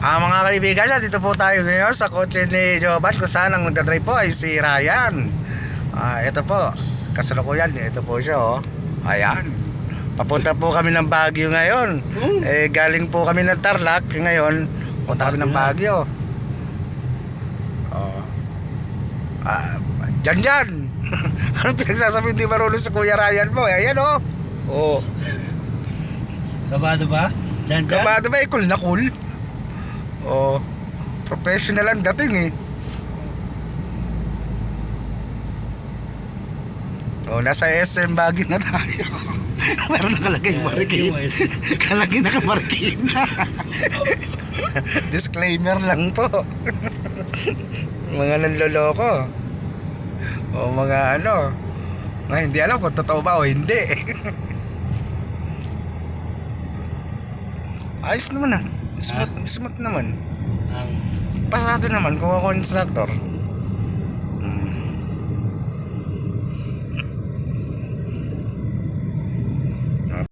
Mga kaibigan, dito po tayo ngayon sa kotse ni Jovan kung saan ang nagdadrive po ay si Ryan. Ito po, kasalukuyan, ito po siya oh. Ayan. Papunta po kami ng Baguio ngayon. Galing po kami ng Tarlac ngayon. Punta kami ng Baguio. Dyan. Ano pinagsasabi hindi marunong si Kuya Ryan mo? Ayan oh. Oh. Kabado ba? Dyan? Kabado ba? Cool na cool. Oh, professional ang dating eh. Oh, nasa SM Baguio na tayo. Meron nakalagay marking. Kalagay nakamarking. Disclaimer lang po. Mga nanloloko. O mga ano. Hindi alam kung totoo ba o hindi. Ayos naman ah. Smooth naman. Pasado naman kung ako instructor.